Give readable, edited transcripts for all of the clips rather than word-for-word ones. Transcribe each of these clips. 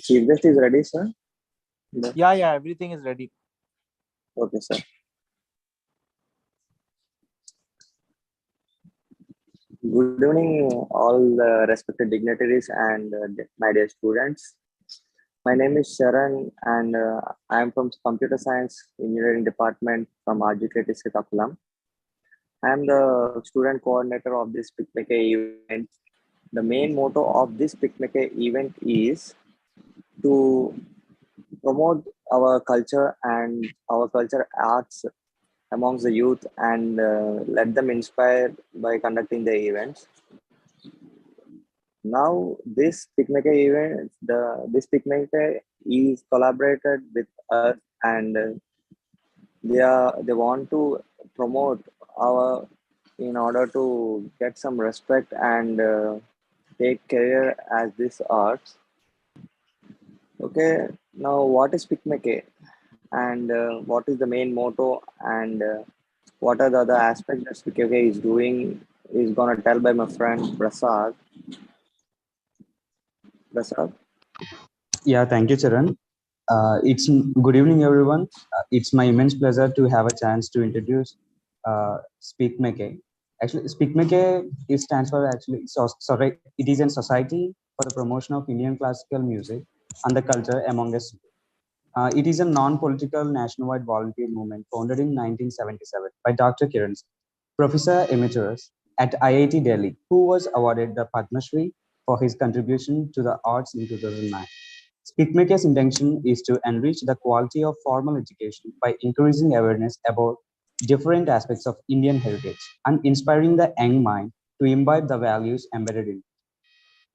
Chief guest is ready, sir? Yeah, everything is ready. Okay, sir. Good evening, all respected dignitaries and my dear students. My name is Sharan, and I am from Computer Science Engineering Department from RGKT Srikakulam. I am the student coordinator of this Picnic event. The main motto of this Picnic event is to promote our culture and our culture arts amongst the youth and let them inspire by conducting the events. Now, this picnic event, this picnic is collaborated with us, and they want to promote our in order to get some respect and take care as this arts. Okay, now what is picnic and what is the main motto and what are the other aspects that picnic is doing is gonna tell by my friend Prasad. Prasad. Yeah, thank you, Charan. It's good evening, everyone. It's my immense pleasure to have a chance to introduce Speak Make. Actually, Speak Make is stands for actually sorry, it is a society for the promotion of Indian classical music and the culture among us. It is a non-political nationwide volunteer movement founded in 1977 by Dr. Kiran, Professor Emeritus at IIT Delhi, who was awarded the Padma Shri for his contribution to the arts in 2009. Speakmaker's intention is to enrich the quality of formal education by increasing awareness about different aspects of Indian heritage and inspiring the young mind to imbibe the values embedded in it.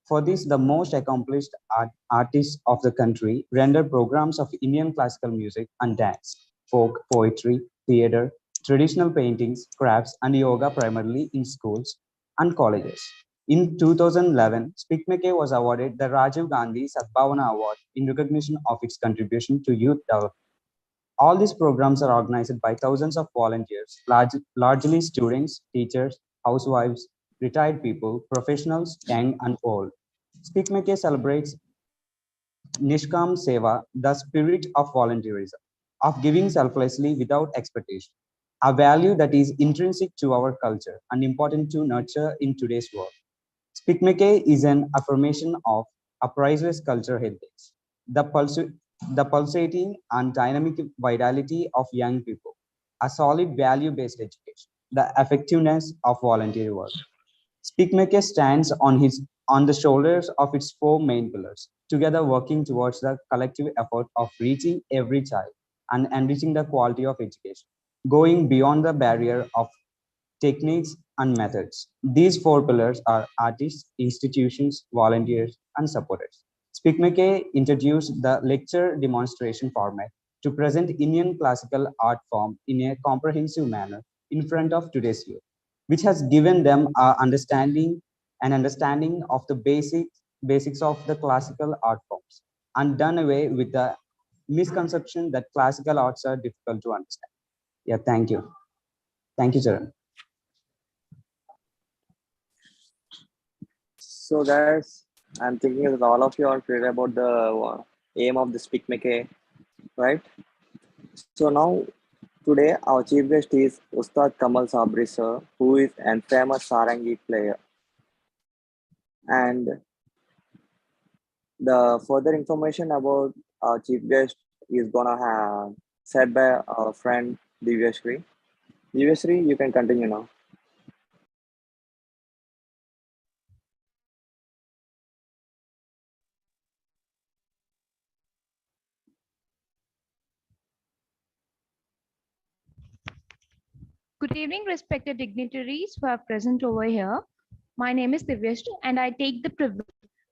For this, the most accomplished artists of the country render programs of Indian classical music and dance, folk, poetry, theater, traditional paintings, crafts, and yoga primarily in schools and colleges. In 2011, Speakmaker was awarded the Rajiv Gandhi Sadbhavana Award in recognition of its contribution to youth development. All these programs are organized by thousands of volunteers, largely students, teachers, housewives, retired people, professionals, young and old. Speakmaker celebrates Nishkam Seva, the spirit of volunteerism, of giving selflessly without expectation, a value that is intrinsic to our culture and important to nurture in today's world. Speakmaker is an affirmation of a priceless culture heritage, the, the pulsating and dynamic vitality of young people, a solid value-based education, the effectiveness of volunteer work. Speakmaker stands on the shoulders of its four main pillars, together working towards the collective effort of reaching every child and enriching the quality of education, going beyond the barrier of techniques and methods. These four pillars are artists, institutions, volunteers, and supporters. Speakmaker introduced the lecture demonstration format to present Indian classical art form in a comprehensive manner in front of today's youth, which has given them an understanding of the basics of the classical art forms and done away with the misconception that classical arts are difficult to understand. Yeah, thank you. Thank you, Charan. So guys, I'm thinking that all of you are clear about the aim of the Speak Make, right? So now today our chief guest is Ustad Kamal Sabri sir, who is an famous Sarangi player. And the further information about our chief guest is gonna have said by our friend Divyashri. Divyashri, you can continue now. Good evening, respected dignitaries who are present over here. My name is Divyashri, and I take the privilege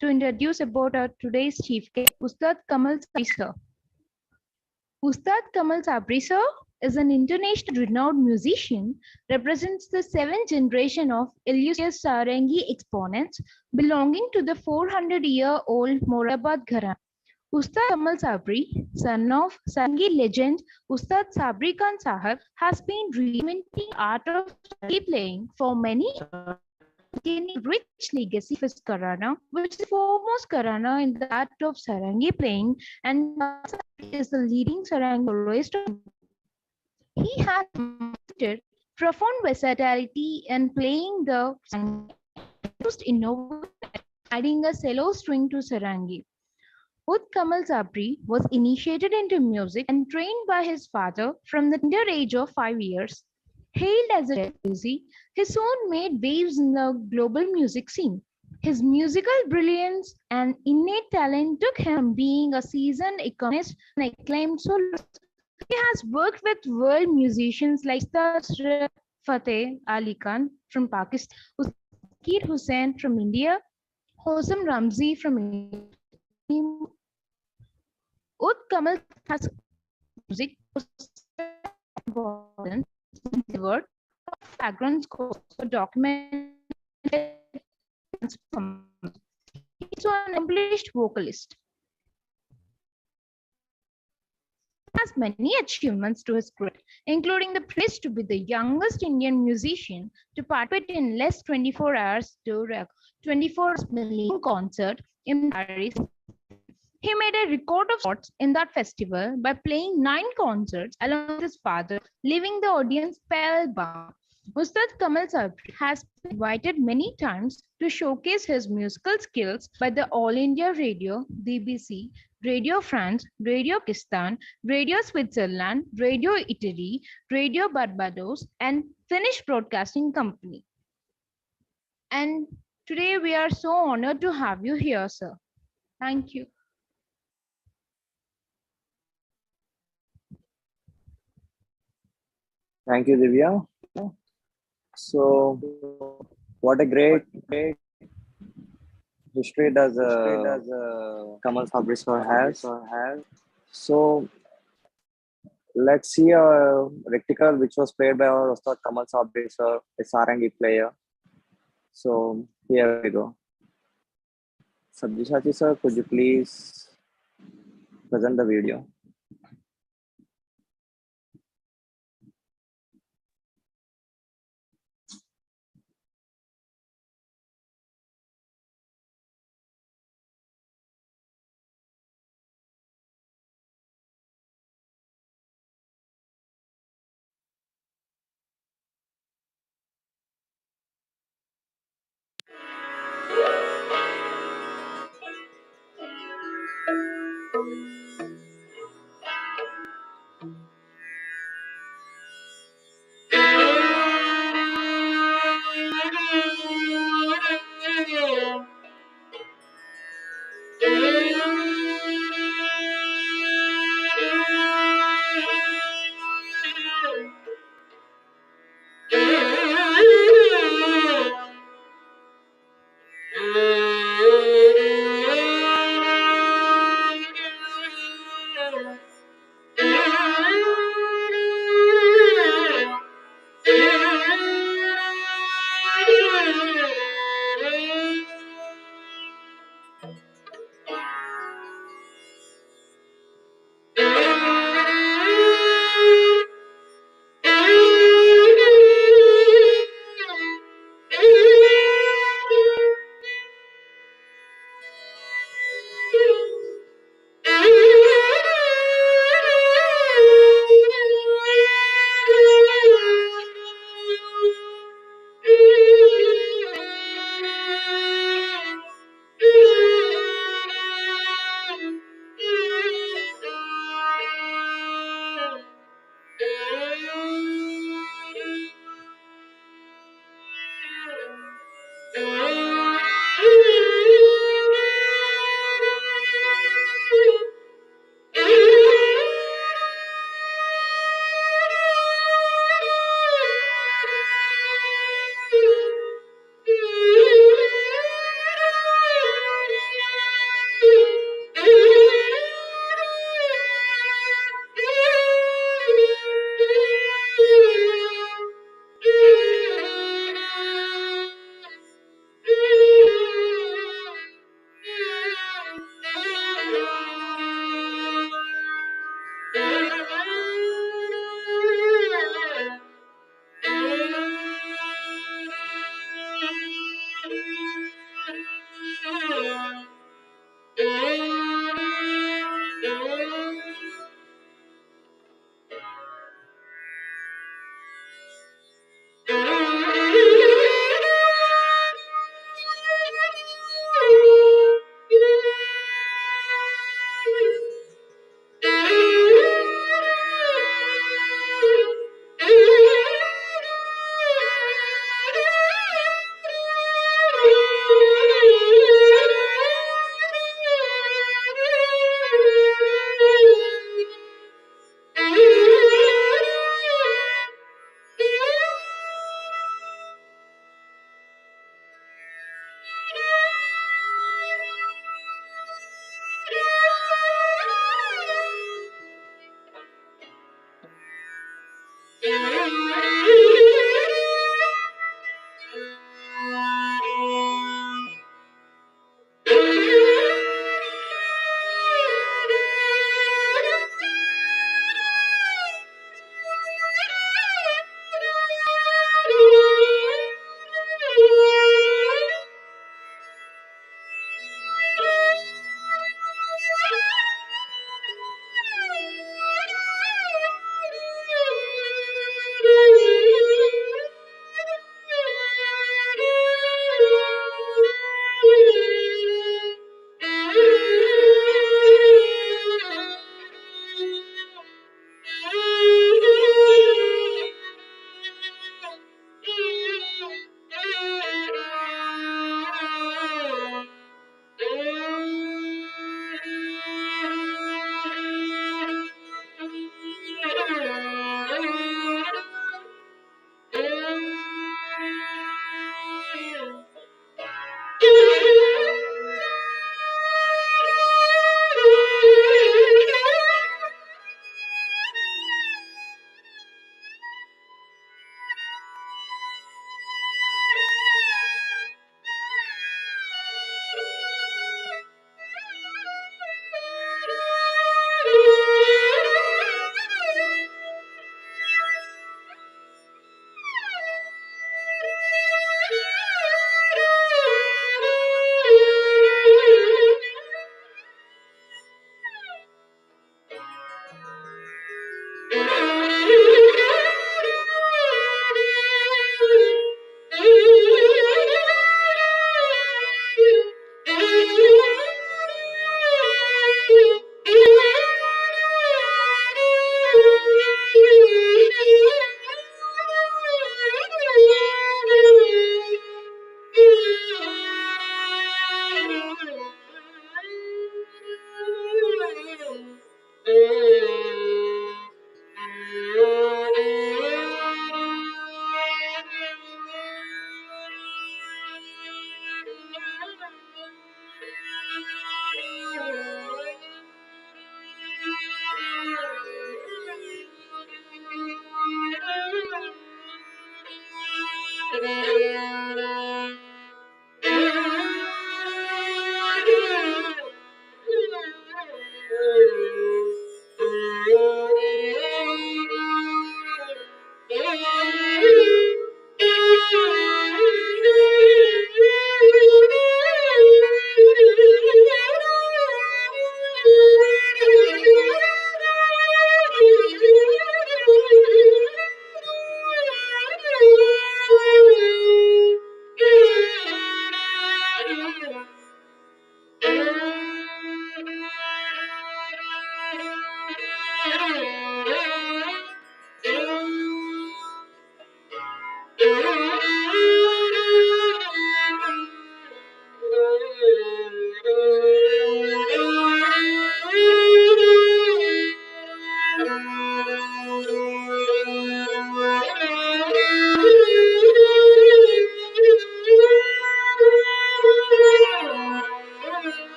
to introduce about our today's chief guest, Ustad Kamal Sabri sir. Ustad Kamal Sabri sir is an internationally renowned musician, represents the seventh generation of illustrious Sarangi exponents belonging to the 400-year-old Moradabad Gharana. Ustad Kamal Sabri, son of Sarangi legend Ustad Sabri Khan Sahab, has been reinventing art of Sarangi playing for many years. maintaining a rich legacy of his Karana, which is foremost Karana in the art of Sarangi playing, and Kamal Sabri is the leading Sarangi soloist of India. He has demonstrated profound versatility in playing the Sarangi, used innovative adding a cello string to Sarangi. Kamal Sabri was initiated into music and trained by his father from the tender age of 5 years. Hailed as a Desi, his son made waves in the global music scene. His musical brilliance and innate talent took him from being a seasoned economist and acclaimed soloist. He has worked with world musicians like Ustad Fateh Ali Khan from Pakistan, Zakir Hussain from India, Hosam Ramzi from India. Kamal has music important delivered background scores for documentary. He's an accomplished vocalist. Has many achievements to his credit, including the privilege to be the youngest Indian musician to participate in less 24 hours to 24 million concert in Paris. He made a record of sorts in that festival by playing 9 concerts along with his father, leaving the audience spellbound. Ustad Kamal Sabri has been invited many times to showcase his musical skills by the All India Radio, BBC, Radio France, Radio Pakistan, Radio Switzerland, Radio Italy, Radio Barbados, and Finnish Broadcasting Company. And today we are so honored to have you here, sir. Thank you. Thank you, Divya. So, what a great history does Kamal Sabri sir has. So, let's see a rectical which was played by our Ustad Kamal Sabri sir, a Sarangi player. So, here we go. Sabji sir, could you please present the video?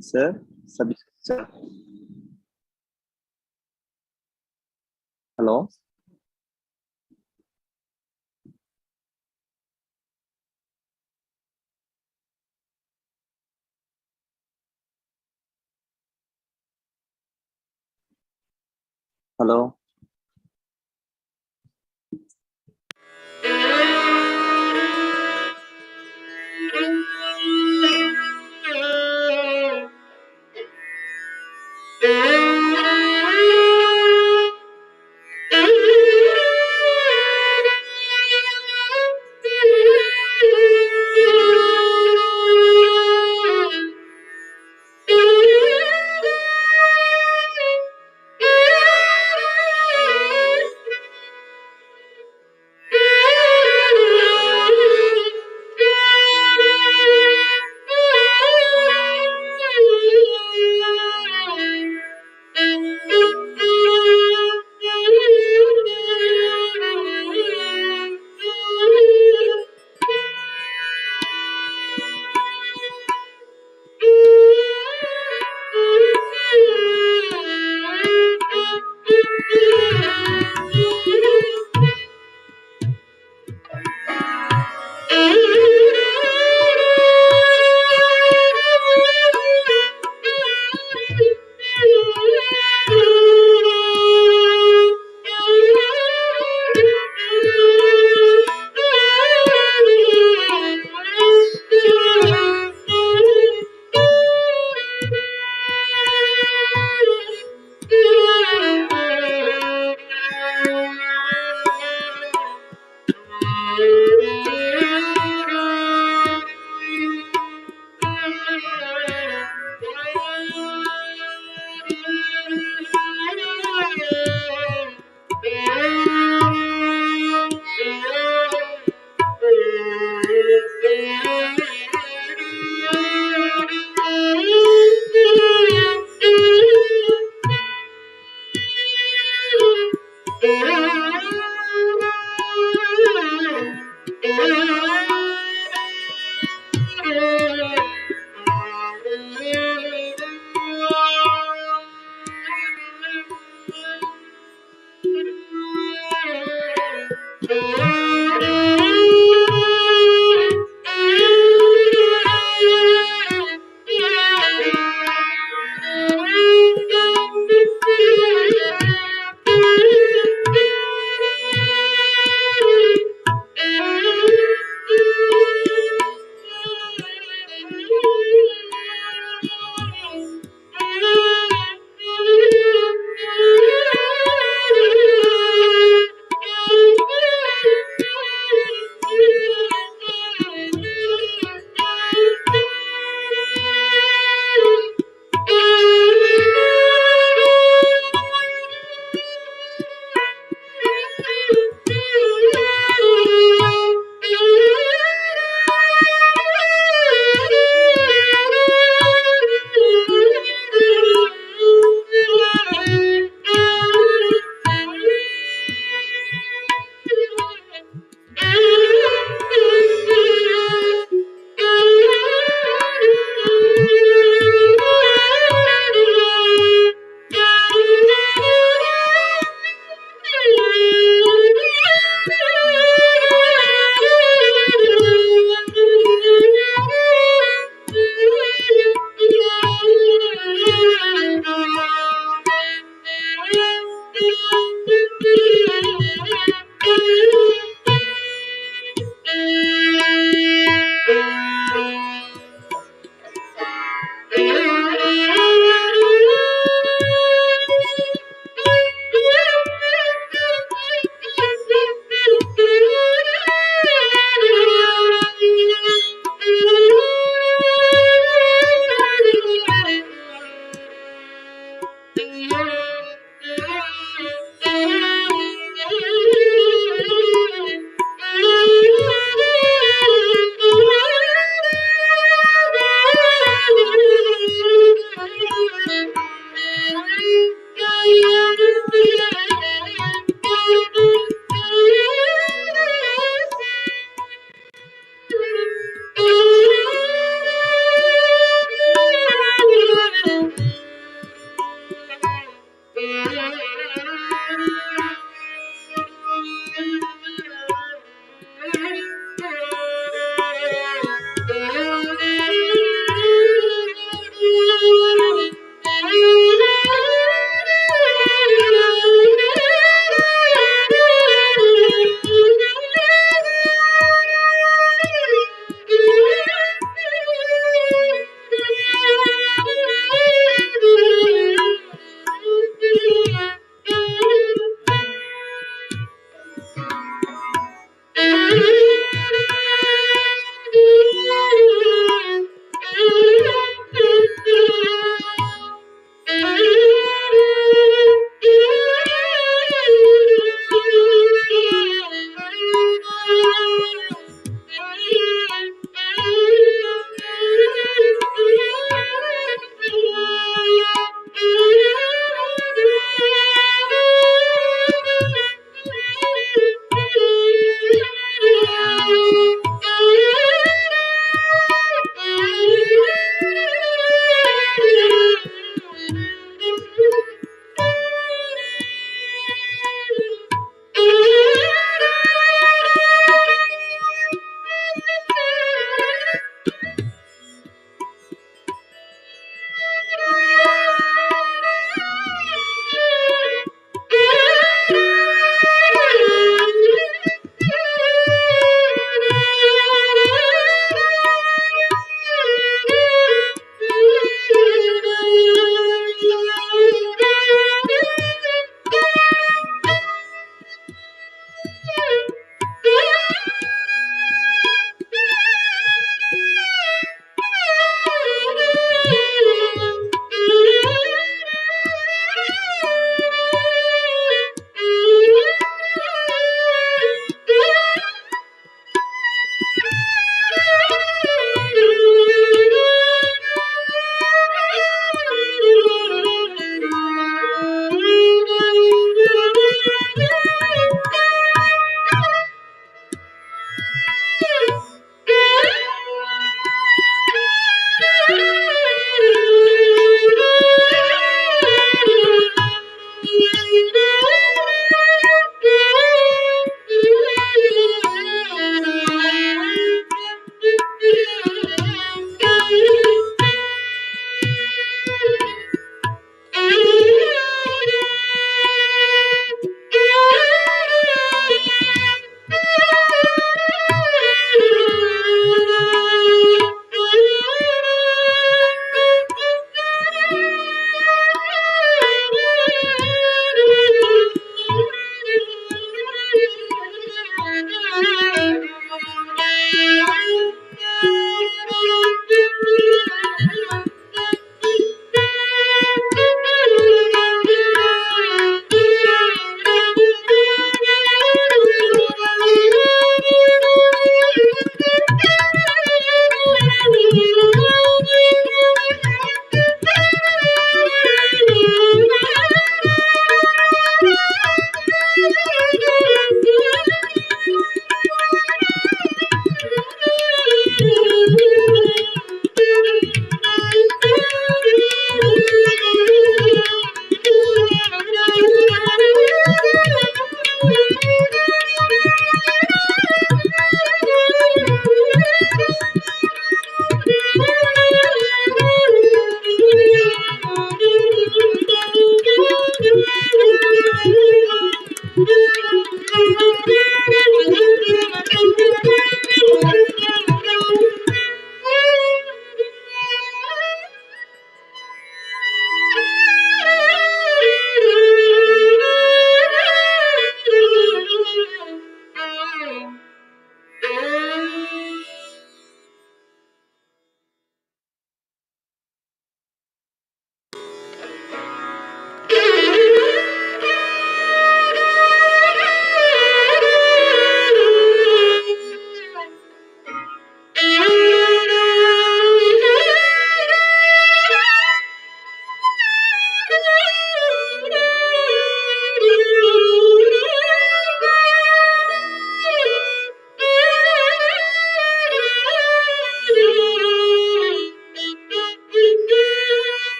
Sir, Sabri, sir. Hello. Hello.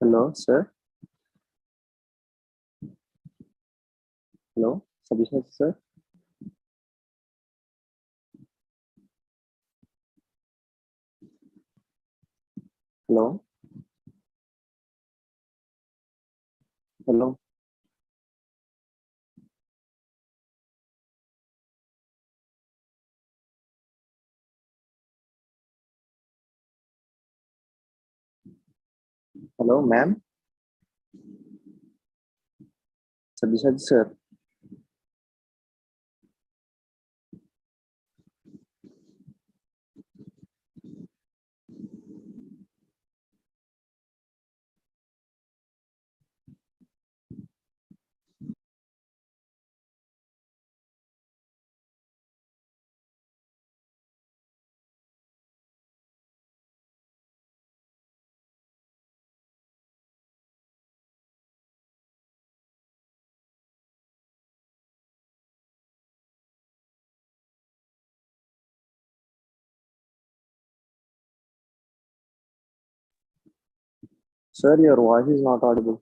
Hello, sir. Hello, Sabri sir. Hello. Hello. Hello, ma'am. Sabri sir. Sir, your voice is not audible.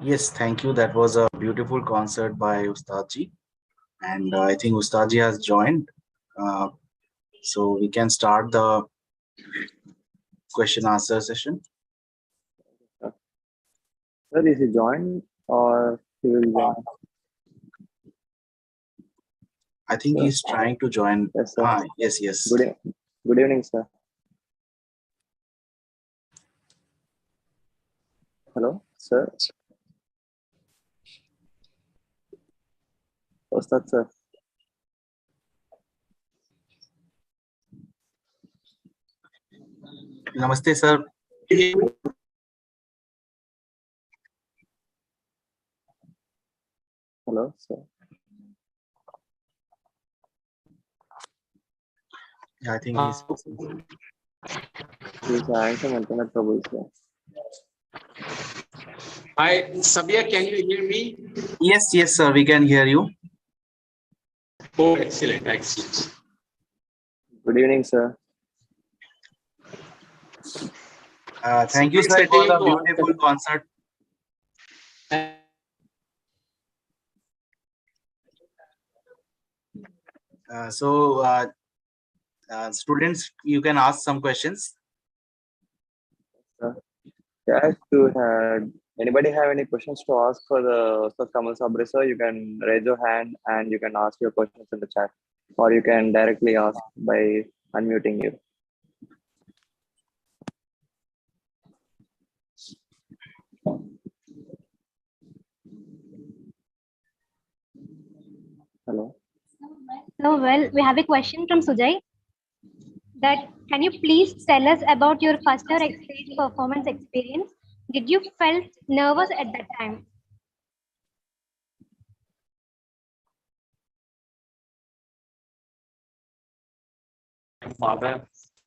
Yes, thank you. That was a beautiful concert by Ustad ji. And I think Ustad ji has joined. Uh, so we can start the question answer session. Sir, is he joined or he will join? I think Sir? he's trying to join. Yes, sir. Yes, yes. Good evening, sir. Hello, sir. Ustad, sir. Namaste, sir. Hello, sir. Yeah, I think he's. He's having some internet troubles, sir. Hi, Sabia, can you hear me? Yes, yes, sir. We can hear you. Oh, excellent, excellent. Good evening, sir. Thank you, sir, for the beautiful concert. Students, you can ask some questions. Yeah, anybody have any questions to ask for the Ustad Kamal Sabri, sir? You can raise your hand and you can ask your questions in the chat, or you can directly ask by unmuting you. Hello. So, well, we have a question from Sujay. That can you please tell us about your first ever stage performance experience? Did you felt nervous at that time? My father.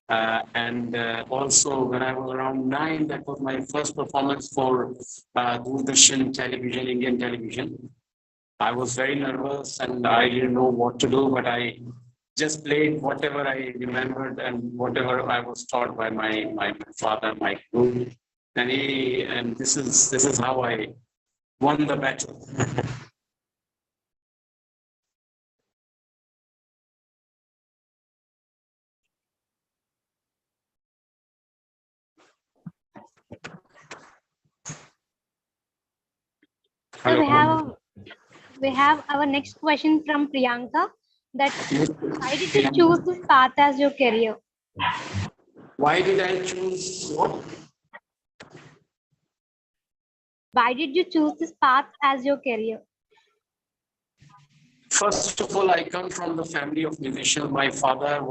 And also, when I was around 9, that was my first performance for Doordarshan television, Indian television. I was very nervous and I didn't know what to do, but I just played whatever I remembered and whatever I was taught by my father, my guru. And this is how I won the battle. So we have our next question from Priyanka. That why did you choose this path as your career? Why did I choose what? Why did you choose this path as your career? First of all, I come from the family of musicians. My father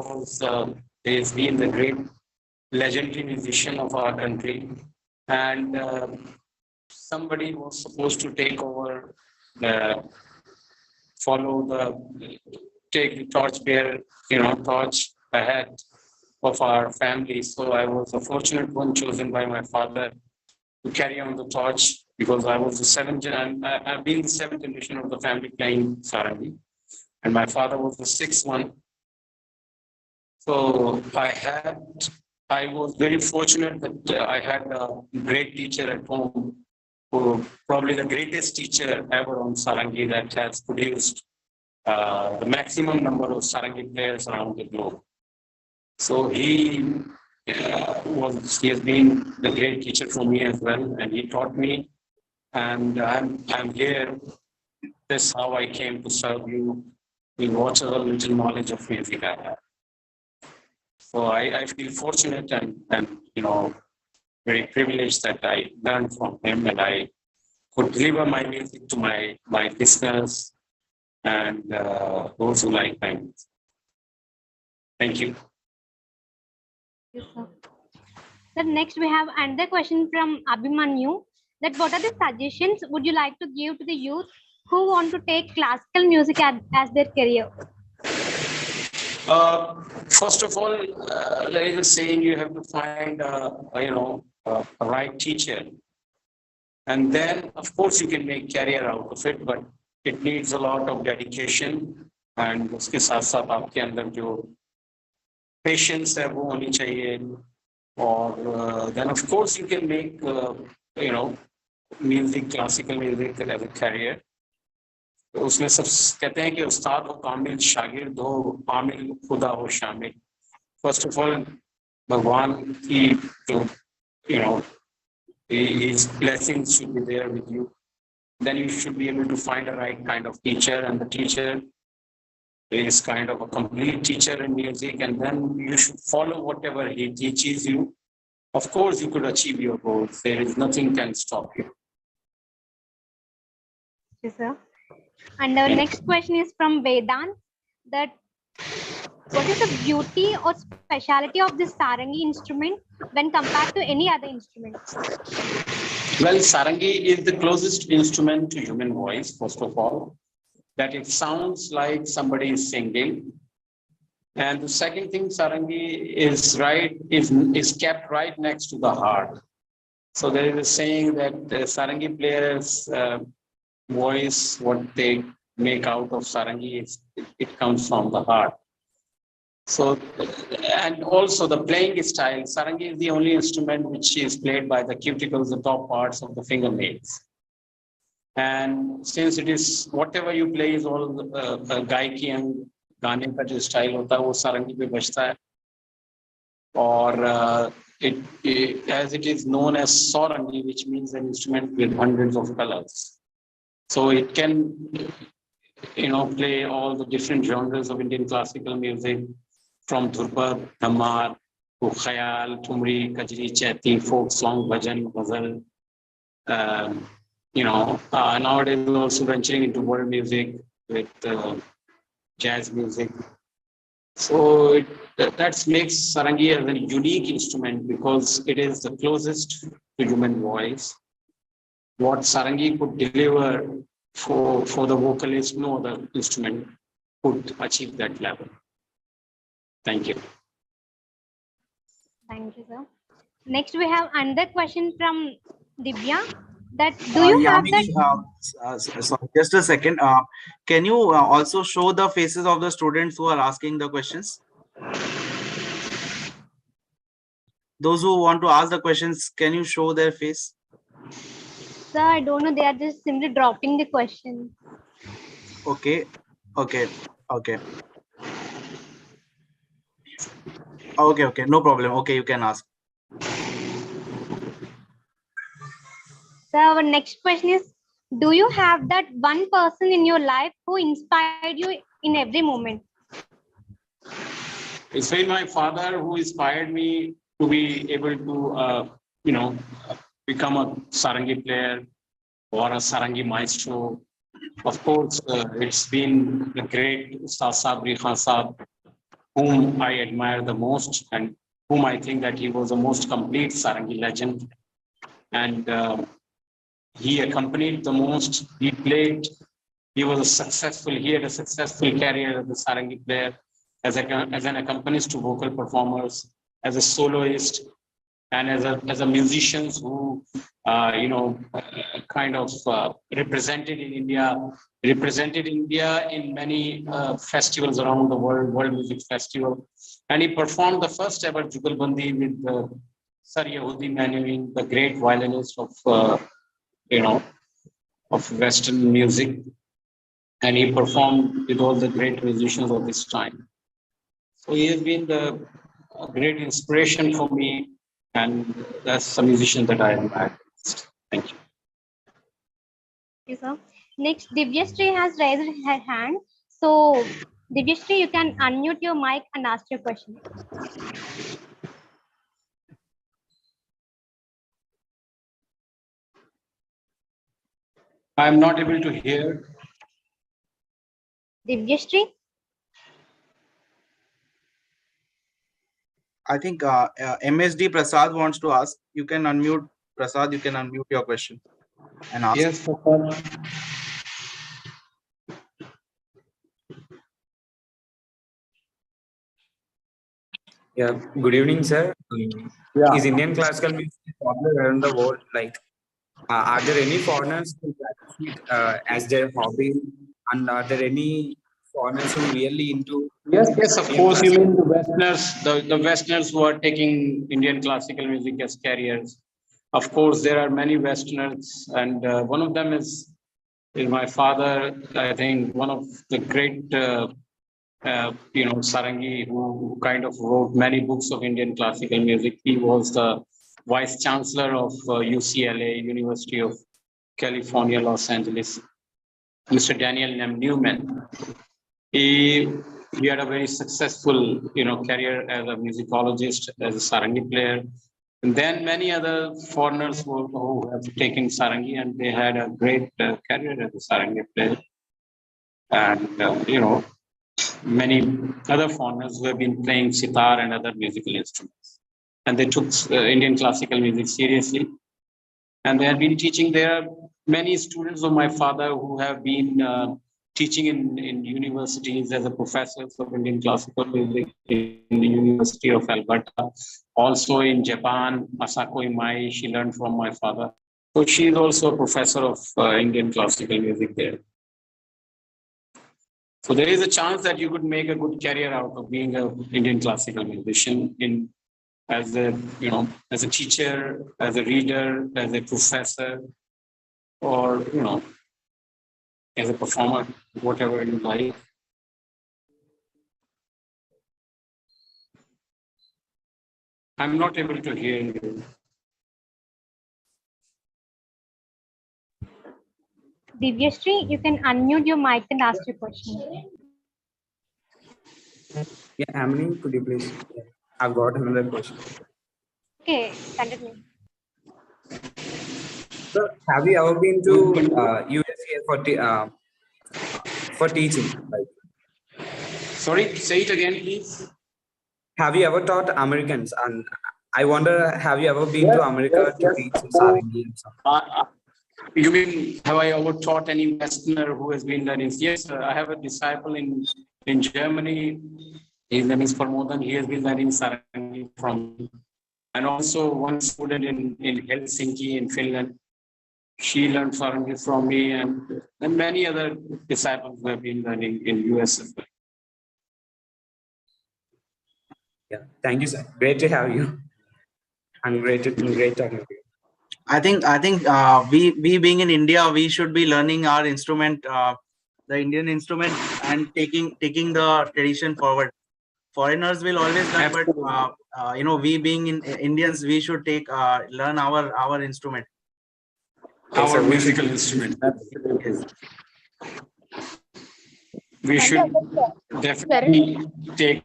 has been the great legendary musician of our country. And somebody was supposed to take over, take the torch bearer, torch ahead of our family. So I was a fortunate one chosen by my father to carry on the torch because I was the I've been the 7th generation of the family playing sarangi, and my father was the 6th one. So I was very fortunate that I had a great teacher at home, who probably the greatest teacher ever on sarangi that has produced the maximum number of sarangi players around the globe. So he has been the great teacher for me as well, and he taught me. And I'm here. That's how I came to serve you in whatever little knowledge of music I have. So I feel fortunate and very privileged that I learned from him and I could deliver my music to my listeners and those who like my music. Thank you. Yes, sir. So next we have another question from Abhimanyu. That what are the suggestions would you like to give to the youth who want to take classical music as their career? First of all, there is a saying you have to find a right teacher, and then of course you can make career out of it, but it needs a lot of dedication and उसके साथ साथ आपके अंदर जो patience है वो होनी चाहिए और then of course you can make music, classical music as a career. तो उसमें सब कहते हैं कि उस्ताद हो कामिल, शागिर्द हो आमिल, खुदा हो शामिल. First of all, भगवान की जो his blessings should be there with you. Then you should be able to find a right kind of teacher, and the teacher is kind of a complete teacher in music, and then you should follow whatever he teaches you. Of course, you could achieve your goals. There is nothing can stop you. Yes, sir. And our next question is from Vedant. That what is the beauty or speciality of this sarangi instrument when compared to any other instrument? Well, sarangi is the closest instrument to human voice, first of all, that it sounds like somebody is singing. And the second thing, sarangi is kept right next to the heart. So there is a saying that the sarangi players' voice, what they make out of sarangi, it comes from the heart. So, and also the playing style, sarangi is the only instrument which is played by the cuticles, the top parts of the fingernails. And since it is, whatever you play is all gaiki and गाने का जो style होता है वो सारंगी पे बजता है और as it is known as sarangi, which means an instrument with hundreds of colors, so it can play all the different genres of Indian classical music, from dhurpad, dhamar to khayal, thumri, kajri, chaiti, folk song, bhajan, ghazal. Nowadays we're also venturing into world music with jazz music. So that makes sarangi as a unique instrument because it is the closest to human voice. What sarangi could deliver for the vocalist, no other instrument could achieve that level. Thank you. Thank you, sir. Next, we have another question from Divya. That do you have that? Sorry, just a second. Can you also show the faces of the students who are asking the questions? Those who want to ask the questions, can you show their face? Sir, I don't know. They are just simply dropping the question. Okay. Okay. Okay. Okay. No problem. Okay, you can ask. So our next question is, do you have that one person in your life who inspired you in every moment? It's been my father who inspired me to be able to, become a sarangi player or a sarangi maestro. Of course, it's been the great Ustad Sabri Khan Saab, whom I admire the most and whom I think that he was the most complete sarangi legend. And he accompanied the most. He played. He had a successful career as a sarangi player, as an accompanist to vocal performers, as a soloist, and as a musicians who represented India in many festivals around the world music festival, and he performed the first ever jugalbandi with Sir Yehudi Menuhin, the great violinist of Western music, and he performed with all the great musicians of his time. So he has been a great inspiration for me, and that's a musician that I admire. Thank you. Thank you, sir. Next, Divyashree has raised her hand. So, Divyashree, you can unmute your mic and ask your question. I'm not able to hear. Divyashree? I think MSD Prasad wants to ask. You can unmute, Prasad. You can unmute your question and ask. Yes, Prasad. Yeah, good evening, sir. Yeah. Is Indian classical music popular around the world? Like, are there any foreigners who practice it as their hobby? And are there any foreigners who really into Yes, of Indian course. You classical? mean the Westerners, the Westerners who are taking Indian classical music as careers. Of course, there are many Westerners, and one of them is my father. I think one of the great, sarangi, who kind of wrote many books of Indian classical music. He was the vice chancellor of UCLA, University of California, Los Angeles, Mr. Daniel Newman. He had a very successful, career as a musicologist, as a sarangi player. And then many other foreigners who have taken sarangi, and they had a great career as a sarangi player. And, many other foreigners who have been playing sitar and other musical instruments. And they took Indian classical music seriously. And they have been teaching. There are many students of my father who have been teaching in universities as a professor of Indian classical music in the University of Alberta. Also in Japan, Masako Imai, she learned from my father. So she is also a professor of Indian classical music there. So there is a chance that you could make a good career out of being an Indian classical musician as a teacher, as a reader, as a professor, or as a performer, whatever you like. I'm not able to hear you. Divyashree, you can unmute your mic and ask your question. Yeah, Amini, could you please? I've got another question. Okay, continue. So, have you ever been to USA for teaching? Like, Sorry, say it again, please. Have you ever taught Americans? And I wonder, have you ever been to America to teach Sarangi and stuff? You mean, have I ever taught any Westerner who has been learning? Yes, sir. I have a disciple in Germany. His name is Formodan. He has been learning Sarangi from me. And also one student in Helsinki in Finland. She learned Sarangi from me, and many other disciples who have been learning in US as well. Yeah, thank you, sir. Great to have you. And great talking to you. I think we being in India, we should be learning our instrument, the Indian instrument, and taking the tradition forward. Foreigners will always learn, but you know, we being in Indians, we should learn our instrument. Our musical instrument. Yes. We should definitely take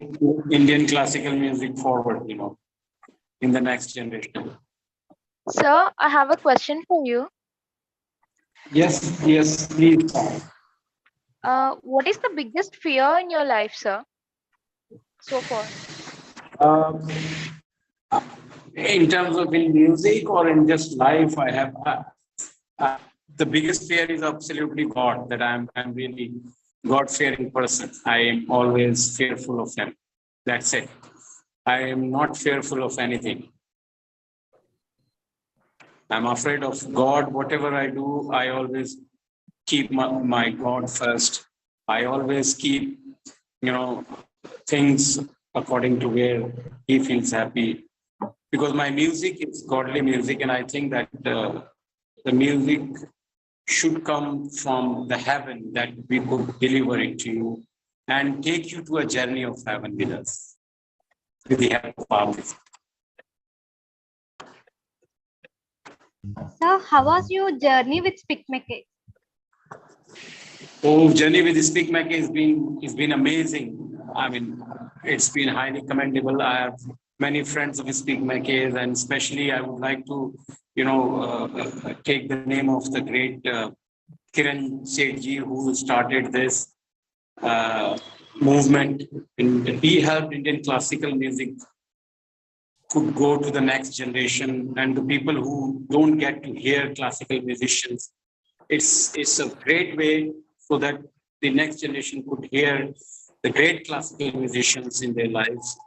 Indian classical music forward, you know, in the next generation. Sir, I have a question for you. Yes, please. What is the biggest fear in your life, sir? So far. In terms of in music or in just life, I have the biggest fear is absolutely God, that I'm really God-fearing person. I am always fearful of Him. That's it. I am not fearful of anything. I'm afraid of God. Whatever I do, I always keep my God first. I always keep, you know, things according to where He feels happy. Because my music is godly music, and I think that the music should come from the heaven, that we could deliver it to you and take you to a journey of heaven with us, with the help of our music. So, how was your journey with Speakmaker? Oh, journey with Speakmaker has been amazing. I mean, it's been highly commendable. I have many friends of Speakmaker, and especially I would like to, you know, take the name of the great Kiran Sethi, who started this movement. And he helped Indian classical music could go to the next generation, and the people who don't get to hear classical musicians. It's a great way so that the next generation could hear the great classical musicians in their lives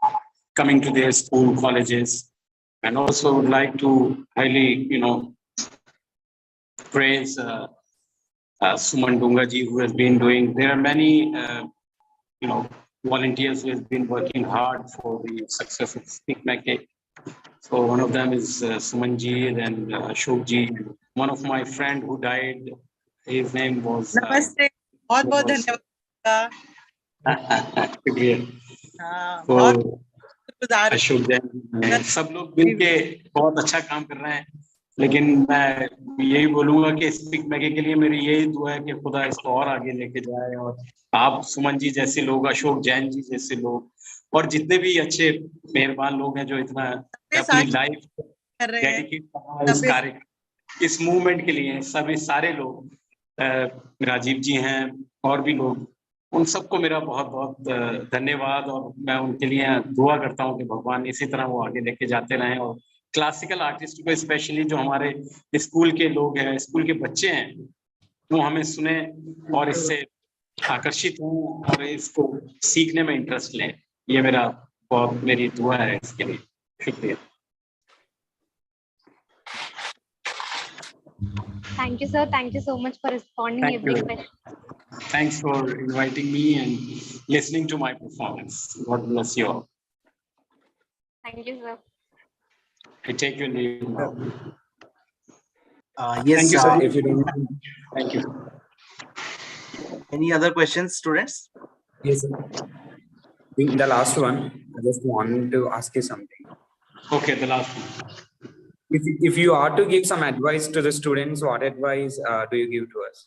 coming to their school, colleges. And also would like to highly, you know, praise Suman Dungaji, who has been doing. There are many, you know, volunteers who have been working hard for the success of Speakmaker. So one of them is Sumanji, then Ashokji. One of my friend who died, his name was. नमस्ते बहुत बहुत धन्यवाद तो अशोक जैन सब लोग मिलके बहुत अच्छा काम कर रहे हैं, लेकिन मैं यही बोलूंगा कि स्पीकमेकर के लिए मेरी यही दुआ है कि खुदा इसको और आगे लेके जाए, और आप सुमन जी जैसे लोग, अशोक जैन जी जैसे लोग, और जितने भी अच्छे मेहरबान लोग हैं जो इतना अपनी लाइफ डेडिकेट कर रहे हैं इस कार्य, इस मूवमेंट के लिए, सभी सारे लोग, राजीव जी हैं और भी लोग, उन सबको मेरा बहुत बहुत धन्यवाद, और मैं उनके लिए दुआ करता हूं कि भगवान इसी तरह वो आगे लेके जाते रहें, और क्लासिकल आर्टिस्ट को स्पेशली जो हमारे स्कूल के लोग हैं, स्कूल के बच्चे हैं, वो हमें सुने और इससे आकर्षित हों और इसको सीखने में इंटरेस्ट लें। ये मेरी दुआ है इसके लिए। शुक्रिया। Thank you, sir. Thank you so much for responding every question. Thanks for inviting me and listening to my performance. God bless you all. Thank you, sir. I take your leave now. Yes, thank you, sir. If you don't mind. Thank you. Any other questions, students? Yes, sir. The last one, I just wanted to ask you something. Okay, the last one. If you are to give some advice to the students, what advice do you give to us?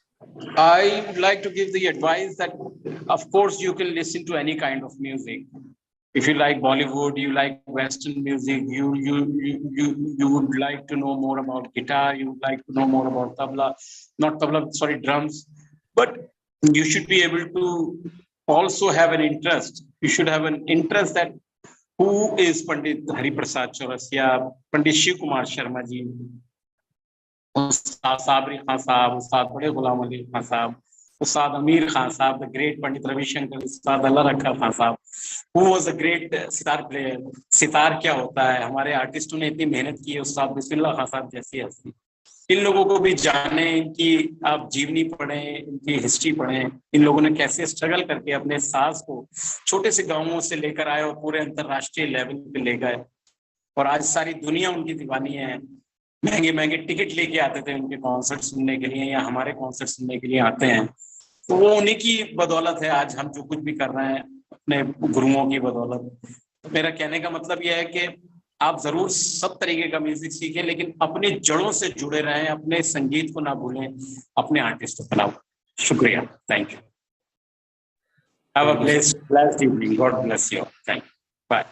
I would like to give the advice that, of course, you can listen to any kind of music. If you like Bollywood, you like Western music, you would like to know more about guitar, you would like to know more about drums. But you should be able to also have an interest. You should have an interest that who is Pandit Hari Prasad Chaurasia, Pandit Shiv Kumar Sharma ji, Ustad Sabri Khan Sahab, Ustad Bade Ghulam Ali Khan Sahab, Ustad Amir Khan Sahab, the great Pandit Ravi Shankar, Ustad Allah Rakha Khan Sahab, who was a great sitar player. Sitar क्या होता है, हमारे आर्टिस्टों ने इतनी मेहनत की है, उस्ताद बिस्मिल्लाह खान साहब जैसी हस्ती, इन लोगों को भी जाने, इनकी आप जीवनी पढ़ें, इनकी हिस्ट्री पढ़ें, इन लोगों ने कैसे स्ट्रगल करके अपने साज को छोटे से गांवों से लेकर आए और पूरे अंतरराष्ट्रीय लेवल पे ले गए, और आज सारी दुनिया उनकी दीवानी है। महंगे महंगे टिकट लेके आते थे उनके कॉन्सर्ट सुनने के लिए या हमारे कॉन्सर्ट सुनने के लिए आते हैं, तो वो उन्हीं की बदौलत है आज हम जो कुछ भी कर रहे हैं, अपने गुरुओं की बदौलत। तो मेरा कहने का मतलब यह है कि आप जरूर सब तरीके का म्यूजिक सीखें, लेकिन अपनी जड़ों से जुड़े रहें, अपने संगीत को ना भूलें, अपने आर्टिस्ट को बनाओ। शुक्रिया, thank you. Have a blessed evening. God bless you. Thank you. Bye.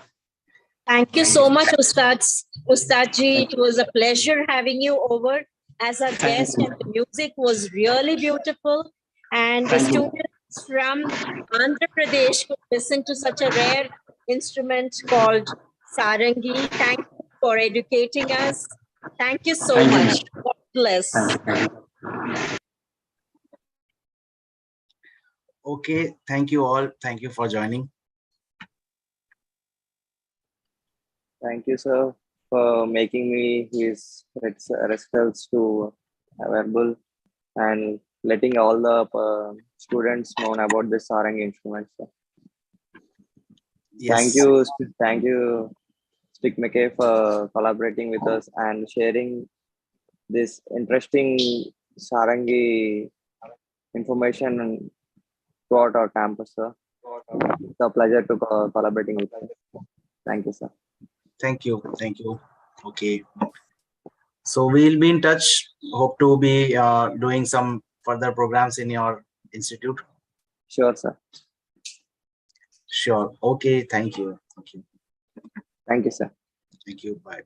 Thank you so much, Ustad ji. It was a pleasure having you over as a guest, and the music was really beautiful. And the students from Andhra Pradesh could listen to such a rare instrument called sarangi. Thank you for educating us. Thank you so much. God bless. Okay, thank you all. Thank you for joining. Thank you, sir, for making me his respects to available and letting all the students know about this sarangi instrument, sir. Yes. Thank you, Stick McKay, for collaborating with us and sharing this interesting sarangi information throughout our campus, sir. It's a pleasure to collaborating with you. Thank you, sir. Thank you. Thank you. Okay. So we'll be in touch. Hope to be doing some further programs in your institute. Sure, sir. Sure. Okay. Thank you. Thank you. Thank you, sir. Thank you. Bye.